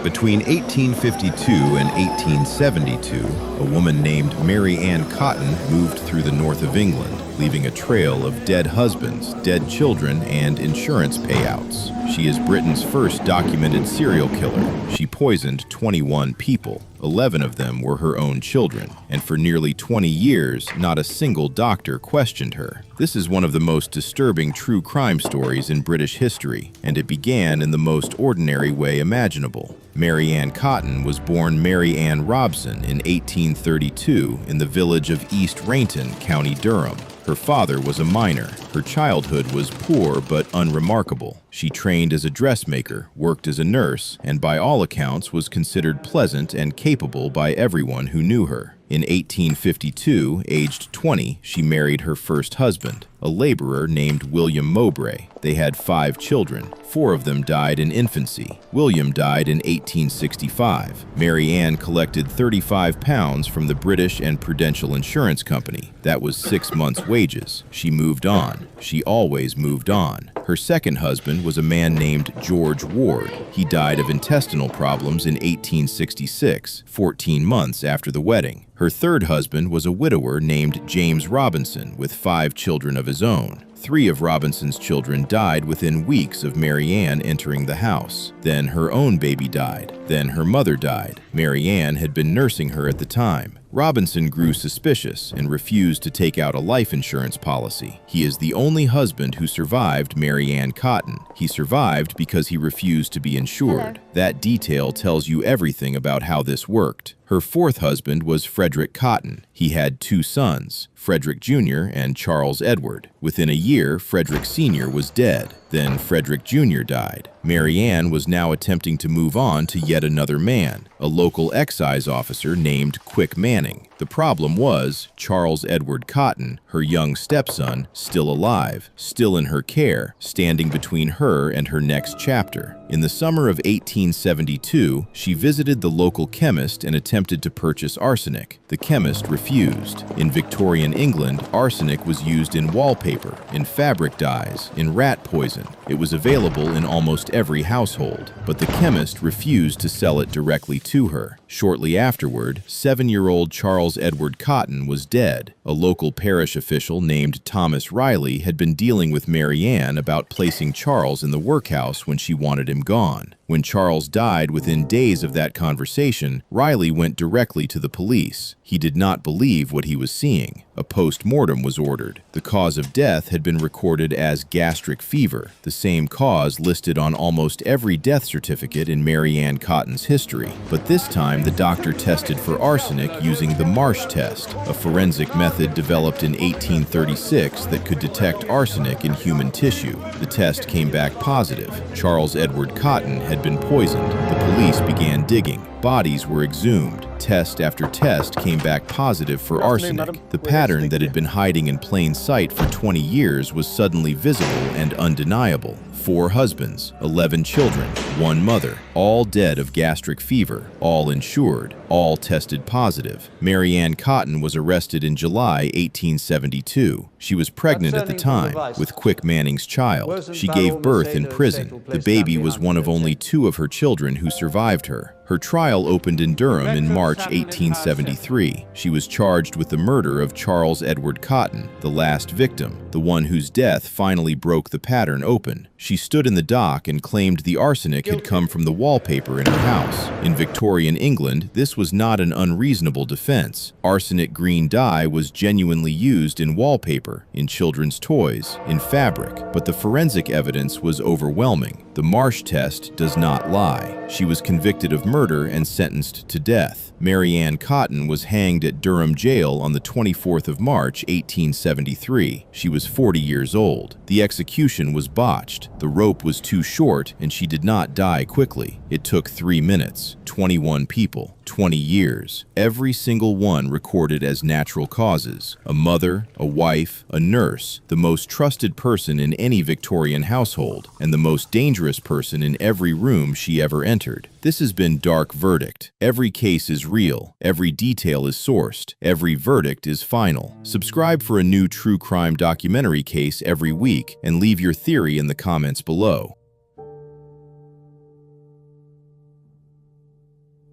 Between 1852 and 1872, a woman named Mary Ann Cotton moved through the north of England, leaving a trail of dead husbands, dead children, and insurance payouts. She is Britain's first documented serial killer. She poisoned 21 people. 11 of them were her own children, and for nearly 20 years, not a single doctor questioned her. This is one of the most disturbing true crime stories in British history, and it began in the most ordinary way imaginable. Mary Ann Cotton was born Mary Ann Robson in 1832 in the village of East Rainton, County Durham. Her father was a miner. Her childhood was poor but unremarkable. She trained as a dressmaker, worked as a nurse, and by all accounts was considered pleasant and capable by everyone who knew her. In 1852, aged 20, she married her first husband, a laborer named William Mowbray. They had 5 children. 4 of them died in infancy. William died in 1865. Mary Ann collected £35 from the British and Prudential Insurance Company. That was 6 months' wages. She moved on. She always moved on. Her second husband was a man named George Ward. He died of intestinal problems in 1866, 14 months after the wedding. Her third husband was a widower named James Robson with 5 children of his own. 3 of Robinson's children died within weeks of Mary Ann entering the house. Then her own baby died. Then her mother died. Mary Ann had been nursing her at the time. Robson grew suspicious and refused to take out a life insurance policy. He is the only husband who survived Mary Ann Cotton. He survived because he refused to be insured. That detail tells you everything about how this worked. Her fourth husband was Frederick Cotton. He had 2 sons, Frederick Jr. and Charles Edward. Within a year, Frederick Sr. was dead. Then Frederick Jr. died. Mary Ann was now attempting to move on to yet another man, a local excise officer named Quick Manning. The problem was Charles Edward Cotton, her young stepson, still alive, still in her care, standing between her and her next chapter. In the summer of 1872, she visited the local chemist and attempted to purchase arsenic. The chemist refused. In Victorian England, arsenic was used in wallpaper, in fabric dyes, in rat poison. It was available in almost every household, but the chemist refused to sell it directly to her. Shortly afterward, 7-year-old Charles Edward Cotton was dead. A local parish official named Thomas Riley had been dealing with Mary Ann about placing Charles in the workhouse when she wanted him gone. When Charles died within days of that conversation, Riley went directly to the police. He did not believe what he was seeing. A post-mortem was ordered. The cause of death had been recorded as gastric fever, the same cause listed on almost every death certificate in Mary Ann Cotton's history. But this time, the doctor tested for arsenic using the Marsh test, a forensic method developed in 1836 that could detect arsenic in human tissue. The test came back positive. Charles Edward Cotton had been poisoned. The police began digging. Bodies were exhumed. Test after test came back positive for arsenic. The pattern that had been hiding in plain sight for 20 years was suddenly visible and undeniable. 4 husbands, 11 children, 1 mother, all dead of gastric fever, all insured, all tested positive. Mary Ann Cotton was arrested in July 1872. She was pregnant at the time with Quick Manning's child. She gave birth in prison. The baby was one of only 2 of her children who survived her. Her trial opened in Durham in March 1873. She was charged with the murder of Charles Edward Cotton, the last victim, the one whose death finally broke the pattern open. She stood in the dock and claimed the arsenic had come from the wallpaper in her house. In Victorian England, this was not an unreasonable defense. Arsenic green dye was genuinely used in wallpaper, in children's toys, in fabric, but the forensic evidence was overwhelming. The Marsh test does not lie. She was convicted of murder and sentenced to death. Mary Ann Cotton was hanged at Durham Jail on the 24th of March, 1873. She was 40 years old. The execution was botched. The rope was too short, and she did not die quickly. It took 3 minutes, 21 people, 20 years, every single one recorded as natural causes. A mother, a wife, a nurse, the most trusted person in any Victorian household, and the most dangerous person in every room she ever entered. This has been Dark Verdict. Every case is real, every detail is sourced, every verdict is final. Subscribe for a new true crime documentary case every week and leave your theory in the comments below.